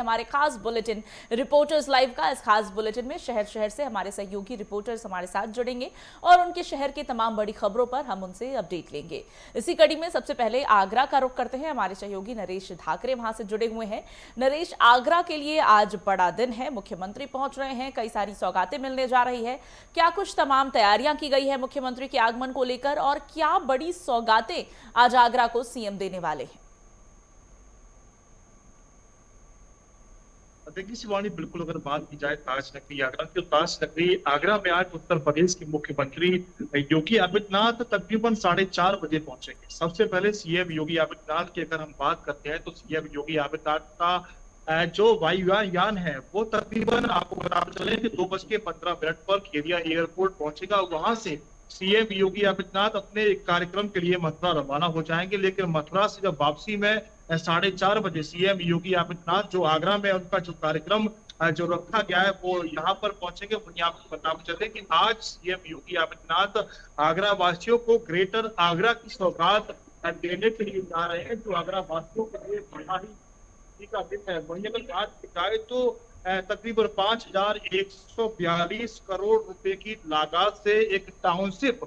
हमारे खास bulletin reporters live का। इस खास बुलेटिन में शहर शहर से हमारे सहयोगी रिपोर्टर्स हमारे साथ जुड़ेंगे और उनके शहर की तमाम बड़ी खबरों पर हम उनसे अपडेट लेंगे। इसी कड़ी में सबसे पहले आगरा का रुख करते हैं। हमारे सहयोगी नरेश ढाकरे वहां से जुड़े हुए हैं। नरेश, आगरा के लिए आज बड़ा दिन है, मुख्यमंत्री पहुंच रहे हैं, कई सारी सौगातें मिलने जा रही है। क्या कुछ तमाम तैयारियां की गई है मुख्यमंत्री के आगमन को लेकर और क्या बड़ी सौगातें आज आगरा को सीएम देने वाले हैं? देखिए शिवानी, बिल्कुल अगर बात की जाए ताज नगरी आगरा की, तो ताज नगरी आगरा में आज उत्तर प्रदेश के मुख्यमंत्री योगी आदित्यनाथ तकरीबन 4:30 बजे पहुंचेंगे। सबसे पहले सीएम योगी आदित्यनाथ की अगर हम बात करते हैं तो सीएम योगी आदित्यनाथ का जो वायुयान है वो तकरीबन आपको बताते चले कि 2:15 पर खेरिया एयरपोर्ट पहुंचेगा। वहां से सीएम योगी आदित्यनाथ अपने एक कार्यक्रम के लिए मथुरा रवाना हो जाएंगे, लेकिन मथुरा से जब वापसी में 4:30 बजे सीएम योगी आदित्यनाथ जो आगरा में उनका जो कार्यक्रम जो रखा गया है वो यहाँ पर पहुंचेंगे। वहीं आपको बताते चले कि आज सीएम योगी आदित्यनाथ आगरा वासियों को ग्रेटर आगरा की सौगात देने के लिए जा रहे हैं, जो आगरा वासियों के लिए बड़ा ही खुशी का दिन है। वहीं अगर बात की जाए तो तकरीबन 5,142 करोड़ रुपए की लागत से एक टाउनशिप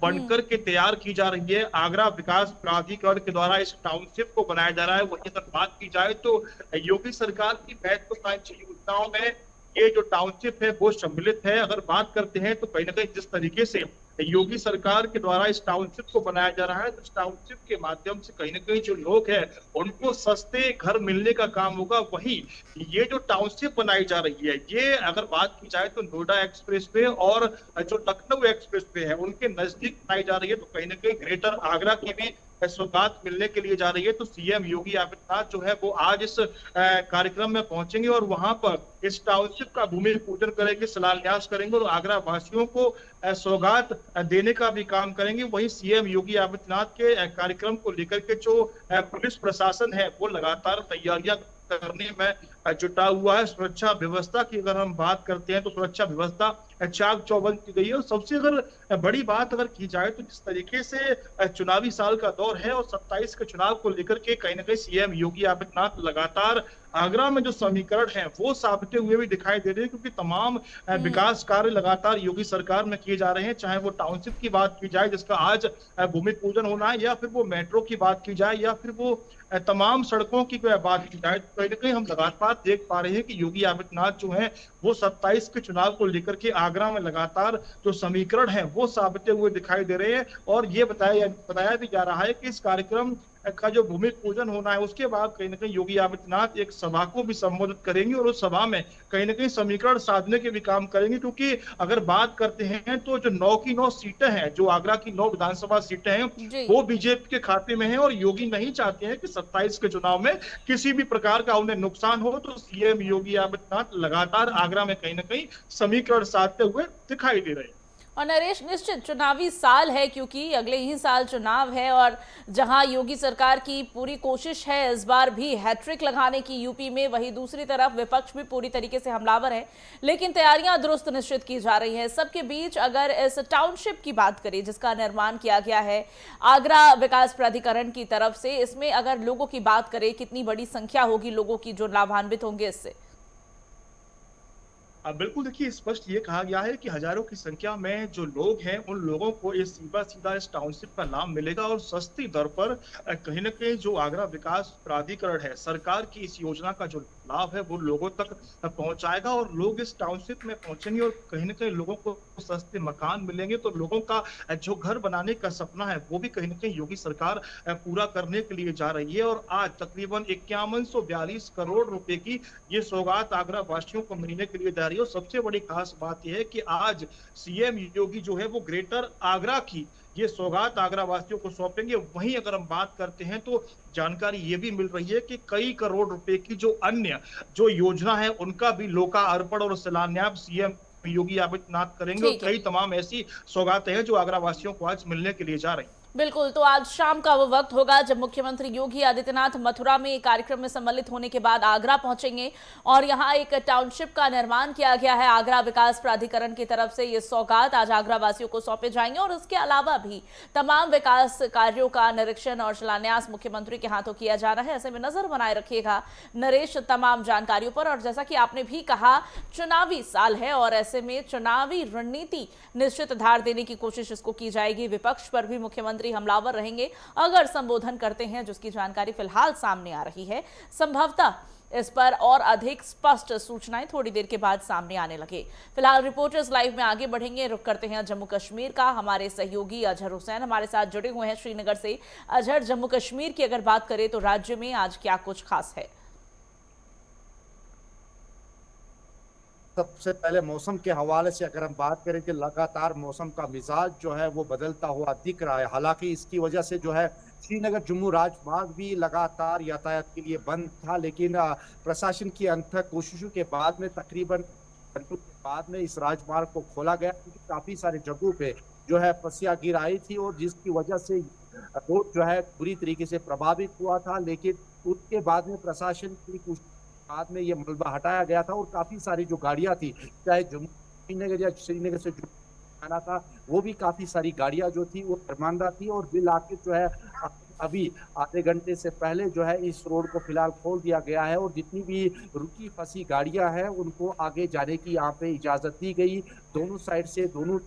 बनकर के तैयार की जा रही है। आगरा विकास प्राधिकरण के द्वारा इस टाउनशिप को बनाया जा रहा है। वहीं अगर बात की जाए तो योगी सरकार की महत्वाकांक्षी योजनाओं में ये जो टाउनशिप है वो सम्मिलित है। अगर बात करते हैं तो कहीं ना कहीं जिस तरीके से योगी सरकार के द्वारा इस टाउनशिप को बनाया जा रहा है, तो इस टाउनशिप के माध्यम से कहीं ना कहीं जो लोग हैं उनको सस्ते घर मिलने का काम होगा। वहीं ये जो टाउनशिप बनाई जा रही है, ये अगर बात की जाए तो नोएडा एक्सप्रेस वे और जो लखनऊ एक्सप्रेस वे है उनके नजदीक बनाई जा रही है, तो कहीं ना कहीं ग्रेटर आगरा की भी सौगात मिलने के लिए जा रही है। तो सीएम योगी आदित्यनाथ जो है वो आज इस कार्यक्रम में पहुंचेंगे और वहां पर इस टाउनशिप का भूमि पूजन करेंगे, शिलान्यास करेंगे और आगरा वासियों को सौगात देने का भी काम करेंगे। वहीं सीएम योगी आदित्यनाथ के कार्यक्रम को लेकर के जो पुलिस प्रशासन है वो लगातार तैयारियां करने में जुटा हुआ है। सुरक्षा व्यवस्था की अगर हम बात करते हैं तो सुरक्षा व्यवस्था चाक चौबंद की गई है। और सबसे अगर बड़ी बात अगर की जाए तो जिस तरीके से चुनावी साल का दौर है और 27 के चुनाव को लेकर के कहीं ना कहीं सीएम योगी आदित्यनाथ लगातार आगरा में जो समीकरण है वो साधते हुए भी दिखाई दे रहे हैं, क्योंकि तमाम विकास कार्य लगातार योगी सरकार में किए जा रहे हैं। चाहे वो टाउनशिप की बात की जाए जिसका आज भूमि पूजन होना है, या फिर वो मेट्रो की बात की जाए, या फिर वो तमाम सड़कों की बात की जाए, कहीं ना कहीं हम लगातार देख पा रहे हैं कि योगी आदित्यनाथ जो है वो 27 के चुनाव को लेकर के आगरा में लगातार जो समीकरण है वो साधते हुए दिखाई दे रहे हैं। और ये बताया भी जा रहा है कि इस कार्यक्रम का जो भूमि पूजन होना है उसके बाद कहीं ना कहीं योगी आदित्यनाथ एक सभा को भी संबोधित करेंगे और उस सभा में कहीं ना कहीं समीकरण साधने के भी काम करेंगे। क्योंकि अगर बात करते हैं तो जो 9 की 9 सीटें हैं, जो आगरा की 9 विधानसभा सीटें हैं जी। वो बीजेपी के खाते में है और योगी नहीं चाहते हैं कि 27 के चुनाव में किसी भी प्रकार का उन्हें नुकसान हो। तो सीएम योगी आदित्यनाथ लगातार आगरा में कहीं ना कहीं समीकरण साधते हुए दिखाई दे रहे हैं। और नरेश, निश्चित चुनावी साल है क्योंकि अगले ही साल चुनाव है और जहां योगी सरकार की पूरी कोशिश है इस बार भी हैट्रिक लगाने की यूपी में, वहीं दूसरी तरफ विपक्ष भी पूरी तरीके से हमलावर है, लेकिन तैयारियां दुरुस्त निश्चित की जा रही है। सबके बीच अगर इस टाउनशिप की बात करें जिसका निर्माण किया गया है आगरा विकास प्राधिकरण की तरफ से, इसमें अगर लोगों की बात करें कितनी बड़ी संख्या होगी लोगों की जो लाभान्वित होंगे इससे? बिल्कुल, देखिए स्पष्ट ये कहा गया है कि हजारों की संख्या में जो लोग हैं उन लोगों को ये सीधा सीधा इस टाउनशिप का लाभ मिलेगा और सस्ती दर पर कहीं ना कहीं जो आगरा विकास प्राधिकरण है सरकार की इस योजना का जो लाभ है वो लोगों तक पहुंचाएगा और लोग इस टाउनशिप में पहुंचेंगे और कहीं ना कहीं लोगों को सस्ते मकान मिलेंगे। तो लोगों का जो घर बनाने का सपना है वो भी कहीं ना कहीं योगी सरकार पूरा करने के लिए जा रही है। और आज तकरीबन 5142 करोड़ रुपए की ये सौगात आगरा वासियों को मिलने के लिए जा रही है। और सबसे बड़ी खास बात यह है कि आज सीएम योगी जो है वो ग्रेटर आगरा की ये सौगात आगरा वासियों को सौंपेंगे। वहीं अगर हम बात करते हैं तो जानकारी ये भी मिल रही है कि कई करोड़ रुपए की जो अन्य जो योजना है उनका भी लोकार्पण और शिलान्यास सीएम योगी आदित्यनाथ करेंगे और ठीक है। कई तमाम ऐसी सौगातें हैं जो आगरा वासियों को आज मिलने के लिए जा रही हैं। बिल्कुल, तो आज शाम का वो वक्त होगा जब मुख्यमंत्री योगी आदित्यनाथ मथुरा में एक कार्यक्रम में सम्मिलित होने के बाद आगरा पहुंचेंगे और यहां एक टाउनशिप का निर्माण किया गया है। आगरा विकास प्राधिकरण की तरफ से ये सौगात आज आगरा वासियों को सौंपे जाएंगे और उसके अलावा भी तमाम विकास कार्यों का निरीक्षण और शिलान्यास मुख्यमंत्री के हाथों किया जा रहा है। ऐसे में नजर बनाए रखिएगा नरेश तमाम जानकारियों पर। और जैसा कि आपने भी कहा, चुनावी साल है और ऐसे में चुनावी रणनीति निश्चित धार देने की कोशिश इसको की जाएगी। विपक्ष पर भी मुख्यमंत्री हमलावर रहेंगे अगर संबोधन करते हैं, जिसकी जानकारी फिलहाल सामने आ रही है। संभवतः इस पर और अधिक स्पष्ट सूचनाएं थोड़ी देर के बाद सामने आने लगे। फिलहाल रिपोर्टर्स लाइव में आगे बढ़ेंगे, रुक करते हैं जम्मू कश्मीर का। हमारे सहयोगी अजहर हुसैन हमारे साथ जुड़े हुए हैं श्रीनगर से। अजहर, जम्मू कश्मीर की अगर बात करें तो राज्य में आज क्या कुछ खास है? सबसे पहले मौसम के हवाले से अगर हम बात करें कि लगातार मौसम का मिजाज जो है वो बदलता हुआ दिख रहा है। हालांकि इसकी वजह से जो है श्रीनगर जम्मू राजमार्ग भी लगातार यातायात के लिए बंद था, लेकिन प्रशासन की अथक कोशिशों के बाद में तकरीबन घंटों के बाद में इस राजमार्ग को खोला गया, क्योंकि काफी सारे जगहों पे जो है पसिया गिर आई थी और जिसकी वजह से रोड जो है बुरी तरीके से प्रभावित हुआ था। लेकिन उसके बाद में प्रशासन की बाद में ये मलबा हटाया गया था और काफी सारी जो गाड़ियां थी, चाहे जम्मू श्रीनगर या श्रीनगर से जो आना था, वो भी काफी सारी गाड़ियां जो थी वो शर्मांदा थी। और बिल आके जो है अभी आधे घंटे से पहले जो है इस रोड को फिलहाल खोल दिया गया है और जितनी भी रुकी फंसी गाड़ियां हैं उनको आगे जाने की यहाँ पे इजाजत दी गई। दोनों साइड से दोनों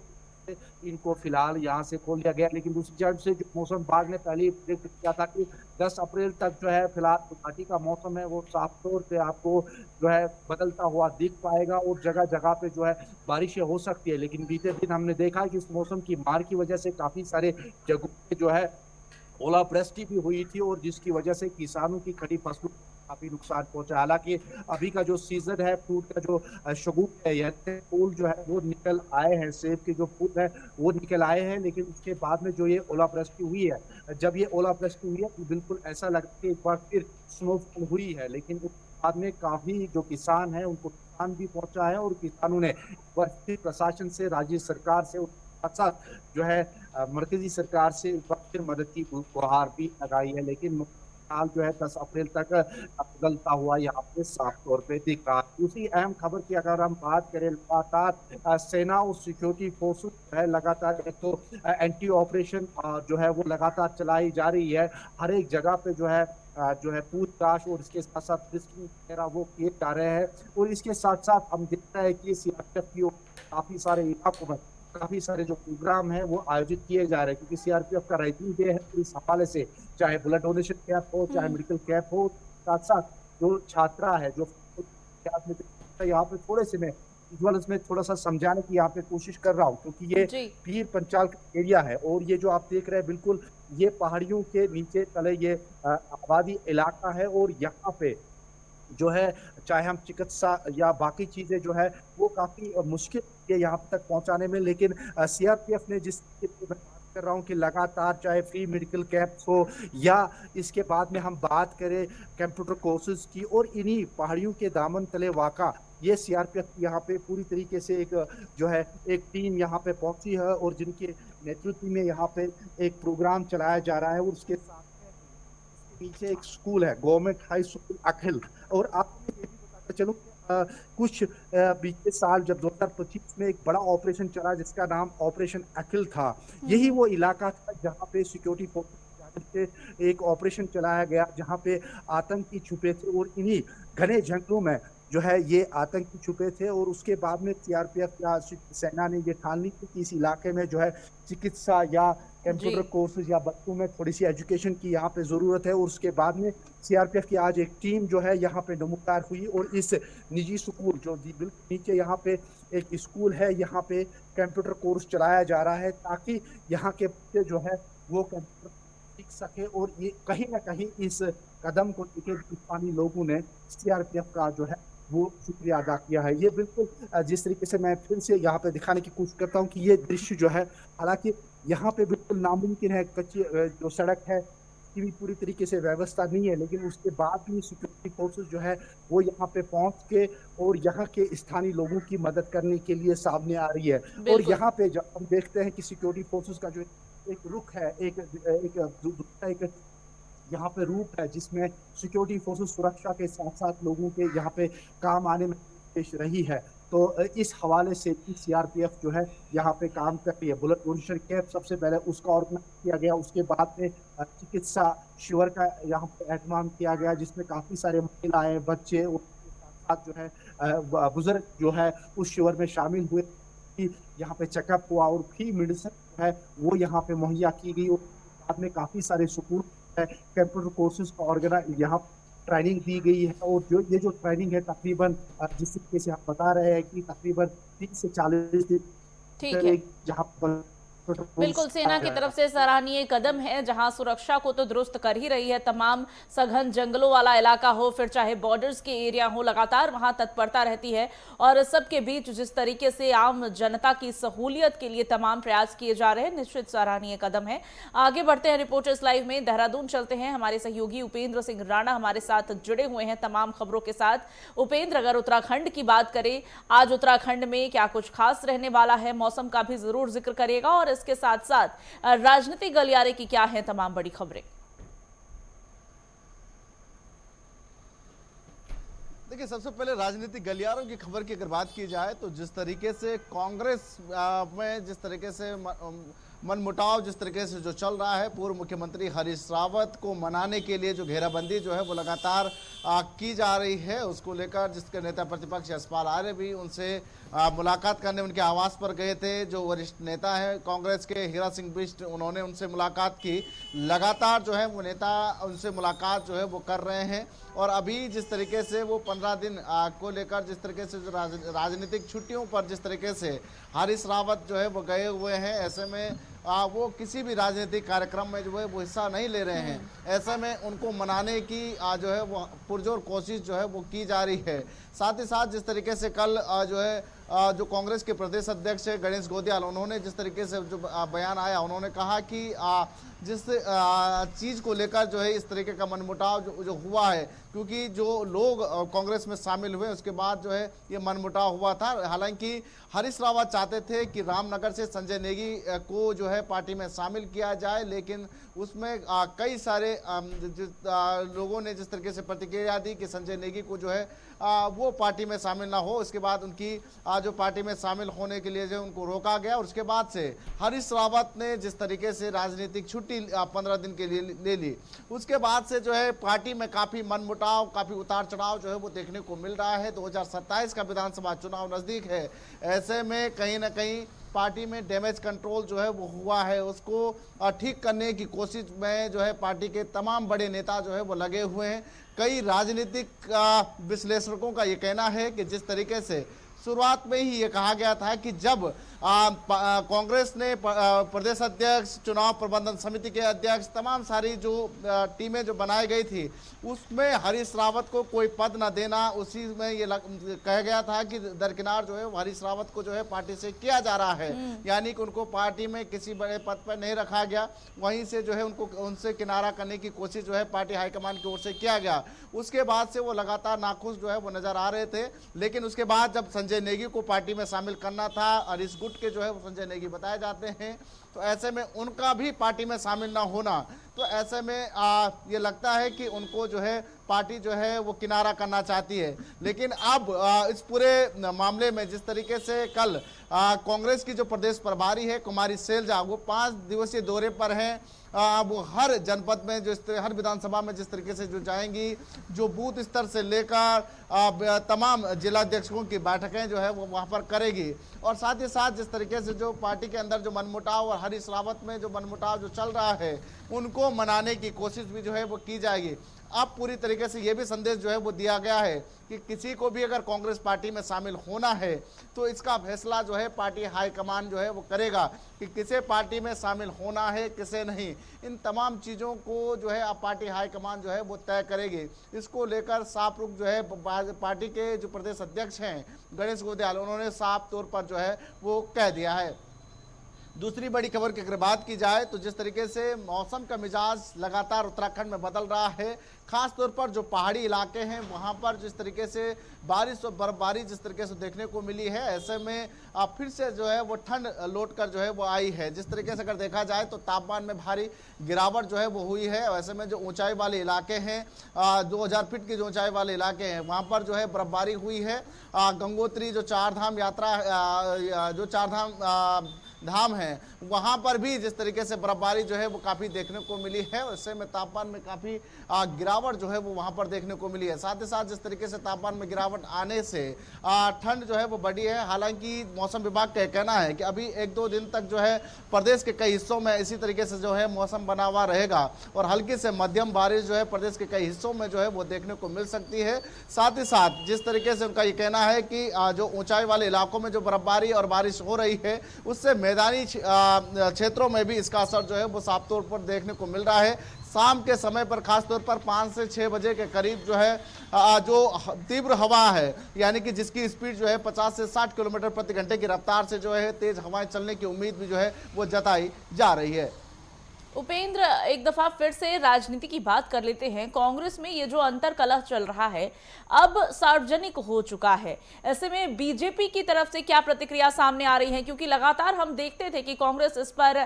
इनको फिलहाल यहाँ से खोल दिया गया। लेकिन दूसरी तरफ से जो मौसम विभाग ने पहले प्रेडिक्ट किया था कि 10 अप्रैल तक जो है फिलहाल गुवाहाटी का मौसम है वो साफ तौर पे आपको जो है बदलता हुआ दिख पाएगा और जगह जगह पे जो है बारिशें हो सकती है। लेकिन बीते दिन हमने देखा कि इस मौसम की मार की वजह से काफी सारे जगहों पे जो है ओलावृष्टि भी हुई थी और जिसकी वजह से किसानों की खड़ी फसलों को काफी नुकसान पहुंचा। हालांकि अभी का जो सीजन है फ्रूट का जो शगुन है यानी फूल जो है वो निकल आए हैं, सेब के जो फूल है वो निकल आए हैं। लेकिन उसके बाद में जो ये ओलावृष्टि हुई है, जब ये ओलावृष्टि हुई है तो बिल्कुल ऐसा लगता है कि एक बार फिर स्नोफॉल हुई है। लेकिन उसके बाद में काफी जो किसान है उनको नुकसान भी पहुंचा है और किसानों ने प्रशासन से, राज्य सरकार से, साथ साथ जो है मरकजी सरकार से फिर मदद की गुहार भी लगाई है। लेकिन हाल जो है 10 अप्रैल तक बदलता हुआ यहाँ पे साफ तौर पे दिख रहा है। दूसरी अहम खबर की अगर हम बात करें, लगातार सेना और सिक्योरिटी फोर्सेस है लगातार तो एंटी ऑपरेशन जो है वो लगातार चलाई जा रही है। हर एक जगह पे जो है पूछताछ और इसके साथ साथ वगैरह वो किए जा रहे हैं। और इसके साथ साथ हम देखते हैं कि सीआरपीएफ की काफी सारे इलाकों में काफी सारे जो प्रोग्राम है वो आयोजित किए जा रहे हैं, क्योंकि सीआरपीएफ का राइजिंग डे है। इस हवाले से चाहे ब्लड डोनेशन कैंप हो, चाहे मेडिकल कैंप हो, साथ साथ जो छात्रा है जो यहाँ पे थोड़े से मैं विजुअल्स में थोड़ा सा समझाने की यहाँ पे कोशिश कर रहा हूँ, क्योंकि ये पीर पंचाल का एरिया है और ये जो आप देख रहे हैं बिल्कुल ये पहाड़ियों के नीचे तले ये आबादी इलाका है। और यहाँ पे जो है चाहे हम चिकित्सा या बाकी चीजें जो है वो काफी मुश्किल है यहाँ तक पहुंचाने में। लेकिन सीआरपीएफ ने जिस बात कर रहा हूँ कि लगातार चाहे फ्री मेडिकल कैंप्स हो या इसके बाद में हम बात करें कंप्यूटर कोर्सेज की, और इन्हीं पहाड़ियों के दामन तले वाका ये सीआरपीएफ यहाँ पे पूरी तरीके से एक जो है एक टीम यहाँ पे पहुंची है और जिनके नेतृत्व में यहाँ पे एक प्रोग्राम चलाया जा रहा है। और उसके साथ पीछे एक स्कूल है, गवर्नमेंट हाई स्कूल अखिल। और आपको ये भी बताता चलूं कुछ बीते साल जब 2025 में एक बड़ा ऑपरेशन चला जिसका नाम ऑपरेशन अखिल था, यही वो इलाका था जहां पे सिक्योरिटी फोर्सेस से एक ऑपरेशन चलाया गया जहां पे आतंकी छुपे थे और इन्हीं घने जंगलों में जो है ये आतंकी छुपे थे। और उसके बाद में सीआरपीएफ या सेना ने ये ठान ली कि इस इलाके में जो है चिकित्सा या कंप्यूटर कोर्सेज या बच्चों में थोड़ी सी एजुकेशन की यहाँ पे जरूरत है। और उसके बाद में सीआरपीएफ की आज एक टीम जो है यहाँ पे नमूदार हुई और इस निजी स्कूल जो बिल्कुल नीचे यहाँ पे एक स्कूल है यहाँ पे कंप्यूटर कोर्स चलाया जा रहा है ताकि यहाँ के बच्चे जो है वो कंप्यूटर सीख सके। और ये कहीं ना कहीं इस कदम को लेकर हिंदुस्तानी लोगों ने सीआरपीएफ का जो है वो शुक्रिया अदा किया है। ये बिल्कुल जिस तरीके से मैं फिर से यहाँ पे दिखाने की कोशिश करता हूँ कि ये दृश्य जो है, हालांकि यहाँ पे बिल्कुल नामुमकिन है, कच्ची जो सड़क है की भी पूरी तरीके से व्यवस्था नहीं है, लेकिन उसके बाद भी सिक्योरिटी फोर्सेस जो है वो यहाँ पे पहुंच के और यहाँ के स्थानीय लोगों की मदद करने के लिए सामने आ रही है। और यहाँ पे जब हम देखते हैं कि सिक्योरिटी फोर्सेस का जो एक रुख है, एक यहाँ पे रूप है जिसमें सिक्योरिटी फोर्सेस सुरक्षा के साथ-साथ लोगों के यहाँ पे काम आने में पेश रही है। तो इस हवाले से भी सीआरपीएफ जो है यहाँ पे काम कर रही है। बुलेट प्रूफ कैंप सबसे पहले उसका ऑर्गेनाइज किया गया, उसके बाद में चिकित्सा शिविर का यहाँ पे एहतमाम किया गया जिसमें काफ़ी सारे महिलाएँ, बच्चे और साथ जो है बुजुर्ग जो है उस शिविर में शामिल हुए कि यहाँ पे चेकअप हुआ और फ्री मेडिसिन जो है वो यहाँ पे मुहैया की गई और साथ में काफ़ी सारे स्कूल है, कंप्यूटर कोर्सेज का ऑर्गेनाइज यहाँ ट्रेनिंग दी गई है और जो ट्रेनिंग है तकरीबन जिस तरीके से आप बता रहे हैं कि तकरीबन 30 से 40 दिन ठीक है। जहाँ पर बिल्कुल, सेना की तरफ से सराहनीय कदम है, जहां सुरक्षा को तो दुरुस्त कर ही रही है। तमाम सघन जंगलों वाला इलाका हो, फिर चाहे बॉर्डर्स के एरिया हो, लगातार वहां तत्परता रहती है और सबके बीच जिस तरीके से आम जनता की सहूलियत के लिए तमाम प्रयास किए जा रहे हैं, निश्चित सराहनीय कदम है। आगे बढ़ते हैं रिपोर्टर्स लाइव में, देहरादून चलते हैं। हमारे सहयोगी उपेंद्र सिंह राणा हमारे साथ जुड़े हुए हैं तमाम खबरों के साथ। उपेंद्र, अगर उत्तराखंड की बात करें, आज उत्तराखंड में क्या कुछ खास रहने वाला है? मौसम का भी जरूर जिक्र करेगा और इसके साथ साथ राजनीतिक गलियारे की क्या है तमाम बड़ी खबरें? देखिए, सबसे पहले राजनीतिक गलियारों की खबर की अगर बात की जाए तो जिस तरीके से कांग्रेस में जिस तरीके से मनमुटाव जिस तरीके से जो चल रहा है, पूर्व मुख्यमंत्री हरीश रावत को मनाने के लिए जो घेराबंदी जो है वो लगातार की जा रही है, उसको लेकर जिसके नेता प्रतिपक्ष यशपाल आर्य भी उनसे मुलाकात करने उनके आवास पर गए थे। जो वरिष्ठ नेता है कांग्रेस के हीरा सिंह बिष्ट, उन्होंने उनसे मुलाकात की। लगातार जो है वो नेता उनसे मुलाकात जो है वो कर रहे हैं और अभी जिस तरीके से वो 15 दिन को लेकर जिस तरीके से जो राजनीतिक छुट्टियों पर जिस तरीके से हरीश रावत जो है वो गए हुए हैं, ऐसे में वो किसी भी राजनीतिक कार्यक्रम में जो है वो हिस्सा नहीं ले रहे हैं। ऐसे में उनको मनाने की जो है वो पुरजोर कोशिश जो है वो की जा रही है। साथ ही साथ जिस तरीके से कल जो है जो कांग्रेस के प्रदेश अध्यक्ष है गणेश गोदियाल, उन्होंने जिस तरीके से जो बयान आया, उन्होंने कहा कि जिस चीज़ को लेकर जो है इस तरीके का मनमुटाव जो हुआ है, क्योंकि जो लोग कांग्रेस में शामिल हुए उसके बाद जो है ये मनमुटाव हुआ था। हालांकि हरीश रावत चाहते थे कि रामनगर से संजय नेगी को जो है पार्टी में शामिल किया जाए, लेकिन उसमें कई सारे लोगों ने जिस तरीके से प्रतिक्रिया दी कि संजय नेगी को जो है वो पार्टी में शामिल ना हो। इसके बाद उनकी जो पार्टी में शामिल होने के लिए जो उनको रोका गया और उसके बाद से हरीश रावत ने जिस तरीके से राजनीतिक छुट्टी 15 दिन के लिए ले ली, उसके बाद से जो है पार्टी में काफ़ी मनमुटाव, काफ़ी उतार चढ़ाव जो है वो देखने को मिल रहा है। 2027 का विधानसभा चुनाव नज़दीक है, ऐसे में कहीं ना कहीं पार्टी में डैमेज कंट्रोल जो है वो हुआ है, उसको ठीक करने की कोशिश में जो है पार्टी के तमाम बड़े नेता जो है वो लगे हुए हैं। कई राजनीतिक विश्लेषकों का ये कहना है कि जिस तरीके से शुरुआत में ही ये कहा गया था कि जब कांग्रेस ने प्रदेश अध्यक्ष, चुनाव प्रबंधन समिति के अध्यक्ष, तमाम सारी जो टीमें जो बनाई गई थी उसमें हरीश रावत को कोई पद न देना, उसी में ये कहा गया था कि दरकिनार जो है हरीश रावत को जो है पार्टी से किया जा रहा है, यानी कि उनको पार्टी में किसी बड़े पद पर नहीं रखा गया, वहीं से जो है उनको उनसे किनारा करने की कोशिश जो है पार्टी हाईकमान की ओर से किया गया। उसके बाद से वो लगातार नाखुश जो है वो नजर आ रहे थे, लेकिन उसके बाद जब संजय नेगी को पार्टी में शामिल करना था, हरीश गुट के जो है वो संजय नेगी बताए जाते हैं, तो ऐसे में उनका भी पार्टी में शामिल ना होना, तो ऐसे में ये लगता है कि उनको जो है पार्टी जो है वो किनारा करना चाहती है। लेकिन अब इस पूरे मामले में जिस तरीके से कल कांग्रेस की जो प्रदेश प्रभारी है कुमारी सैलजा, वो 5 दिवसीय दौरे पर हैं। वो हर जनपद में हर विधानसभा में जिस तरीके से जो जाएंगी, जो बूथ स्तर से लेकर तमाम जिलाध्यक्षों की बैठकें जो है वो वहाँ पर करेगी, और साथ ही साथ जिस तरीके से जो पार्टी के अंदर जो मनमुटाव और हरीश रावत में जो मनमुटाव जो चल रहा है उनको मनाने की कोशिश भी जो है वो की जाएगी। अब पूरी तरीके से ये भी संदेश जो है वो दिया गया है कि किसी को भी अगर कांग्रेस पार्टी में शामिल होना है तो इसका फैसला जो है पार्टी हाईकमान जो है वो करेगा कि किसे पार्टी में शामिल होना है, किसे नहीं। इन तमाम चीज़ों को जो है अब पार्टी हाईकमान जो है वो तय करेगी। इसको लेकर साफ रुख जो है पार्टी के जो प्रदेश अध्यक्ष हैं गणेश गोदियाल, उन्होंने साफ तौर पर जो है वो कह दिया है। दूसरी बड़ी खबर की अगर बात की जाए तो जिस तरीके से मौसम का मिजाज लगातार उत्तराखंड में बदल रहा है, खास तौर पर जो पहाड़ी इलाके हैं वहां पर जिस तरीके से बारिश और बर्फबारी जिस तरीके से देखने को मिली है, ऐसे में फिर से जो है वो ठंड लौट कर जो है वो आई है। जिस तरीके से अगर देखा जाए तो तापमान में भारी गिरावट जो है वो हुई है। ऐसे में जो ऊंचाई वाले इलाके हैं, 2000 फीट की जो ऊंचाई वाले इलाके हैं वहां पर जो है बर्फबारी हुई है। गंगोत्री जो चारधाम यात्रा, जो चारधाम धाम है वहां पर भी जिस तरीके से बर्फबारी जो है वो काफी देखने को मिली है। उससे में तापमान में काफी गिरावट जो है वो वहां पर देखने को मिली है। साथ ही साथ जिस तरीके से तापमान में गिरावट आने से ठंड जो है वो बढ़ी है। हालांकि मौसम विभाग का कहना है कि अभी 1-2 दिन तक जो है प्रदेश के कई हिस्सों में इसी तरीके से जो है मौसम बना हुआ रहेगा और हल्की से मध्यम बारिश जो है प्रदेश के कई हिस्सों में जो है वो देखने को मिल सकती है। साथ ही साथ जिस तरीके से उनका ये कहना है कि जो ऊंचाई वाले इलाकों में जो बर्फबारी और बारिश हो रही है उससे मैदानी क्षेत्रों में भी इसका असर जो है वो साफ तौर पर देखने को मिल रहा है। शाम के समय पर खास तौर पर 5 से 6 बजे के करीब जो है जो तीव्र हवा है, यानी कि जिसकी स्पीड जो है 50 से 60 किलोमीटर प्रति घंटे की रफ्तार से जो है तेज हवाएं चलने की उम्मीद भी जो है वो जताई जा रही है। उपेंद्र, एक दफा फिर से राजनीति की बात कर लेते हैं। कांग्रेस में ये जो अंतर कलह चल रहा है अब सार्वजनिक हो चुका है, ऐसे में बीजेपी की तरफ से क्या प्रतिक्रिया सामने आ रही है? क्योंकि लगातार हम देखते थे कि कांग्रेस इस पर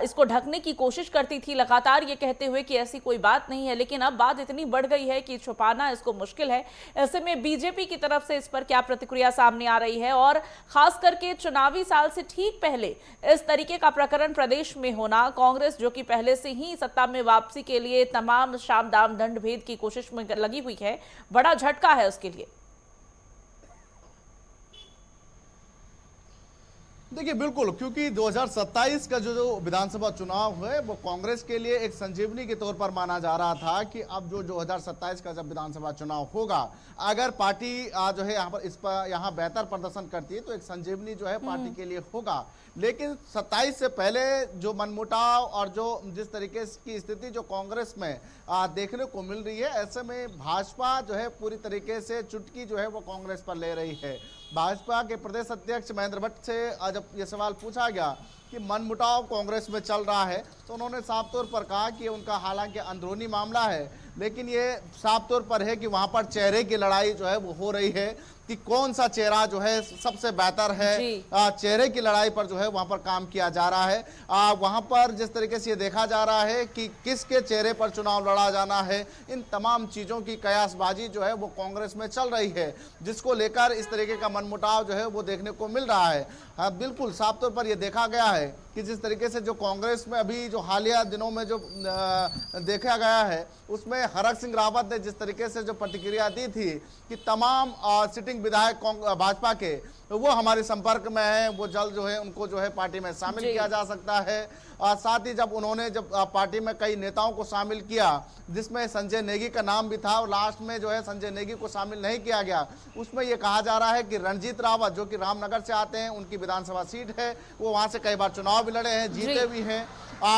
इसको ढकने की कोशिश करती थी, लगातार ये कहते हुए कि ऐसी कोई बात नहीं है, लेकिन अब बात इतनी बढ़ गई है कि छुपाना इसको मुश्किल है। ऐसे में बीजेपी की तरफ से इस पर क्या प्रतिक्रिया सामने आ रही है? और खास करके चुनावी साल से ठीक पहले इस तरीके का प्रकरण प्रदेश में होना, कांग्रेस जो कि पहले से ही सत्ता में वापसी के लिए तमाम साम दाम दंड भेद की कोशिश में लगी हुई है, बड़ा झटका है उसके लिए। देखिए बिल्कुल, क्योंकि 2027 का जो विधानसभा चुनाव है वो कांग्रेस के लिए एक संजीवनी के तौर पर माना जा रहा था कि अब जो 2027 का जब विधानसभा चुनाव होगा, अगर पार्टी जो है यहाँ पर इस पर यहाँ बेहतर प्रदर्शन करती है तो एक संजीवनी जो है पार्टी के लिए होगा। लेकिन 27 से पहले जो मनमुटाव और जो जिस तरीके की स्थिति जो कांग्रेस में देखने को मिल रही है, ऐसे में भाजपा जो है पूरी तरीके से चुटकी जो है वो कांग्रेस पर ले रही है। भाजपा के प्रदेश अध्यक्ष महेंद्र भट्ट से जब ये सवाल पूछा गया कि मनमुटाव कांग्रेस में चल रहा है तो उन्होंने साफ तौर पर कहा कि उनका हालांकि अंदरूनी मामला है, लेकिन ये साफ तौर पर है कि वहां पर चेहरे की लड़ाई जो है वो हो रही है कि कौन सा चेहरा जो है सबसे बेहतर है। चेहरे की लड़ाई पर जो है वहां पर काम किया जा रहा है। वहां पर जिस तरीके से ये देखा जा रहा है कि किसके चेहरे पर चुनाव लड़ा जाना है, इन तमाम चीजों की कयासबाजी जो है वो कांग्रेस में चल रही है, जिसको लेकर इस तरीके का मनमुटाव जो है वो देखने को मिल रहा है। बिल्कुल साफ तौर पर यह देखा गया है कि जिस तरीके से जो कांग्रेस में अभी जो हालिया दिनों में जो देखा गया है उसमें हरक सिंह रावत ने जिस तरीके से जो प्रतिक्रिया दी थी कि तमाम सिटिंग विधायक भाजपा के वो हमारे संपर्क में हैं, वो जल्द जो है उनको जो है पार्टी में शामिल किया जा सकता है। साथ ही जब उन्होंने जब पार्टी में कई नेताओं को शामिल किया जिसमें संजय नेगी का नाम भी था और लास्ट में जो है संजय नेगी को शामिल नहीं किया गया, उसमें यह कहा जा रहा है कि रणजीत रावत जो कि रामनगर से आते हैं, उनकी विधानसभा सीट है, वो वहां से कई बार चुनाव भी लड़े हैं, जीते भी हैं,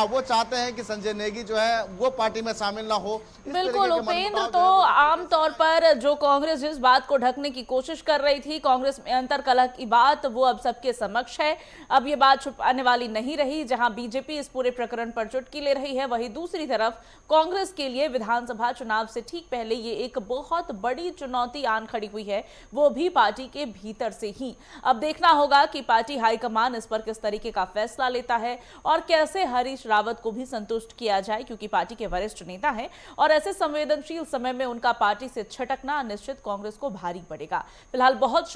वो चाहते हैं कि संजय नेगी जो है वो पार्टी में शामिल ना हो। बिल्कुल उपेंद्र, तो आमतौर पर जो कांग्रेस जिस बात को ढकने की कोशिश कर रही थी, कांग्रेस में अंतर कलह की बात, वो अब सबके समक्ष है। अब ये बात छुपाने वाली नहीं रही। जहां बीजेपी इस पूरे प्रकरण पर चुटकी ले रही है, वहीं दूसरी तरफ कांग्रेस के लिए विधानसभा चुनाव से ठीक पहले ये एक बहुत बड़ी चुनौती आन खड़ी हुई है, वो भी पार्टी के भीतर से ही। अब देखना होगा कि पार्टी हाईकमान इस पर किस तरीके का फैसला लेता है और कैसे हरीश रावत को भी संतुष्ट किया जाए, क्योंकि पार्टी के वरिष्ठ नेता हैं और ऐसे संवेदनशील समय में उनका पार्टी से छटकना निश्चित कांग्रेस को भारी पड़ेगा। फिलहाल बहुत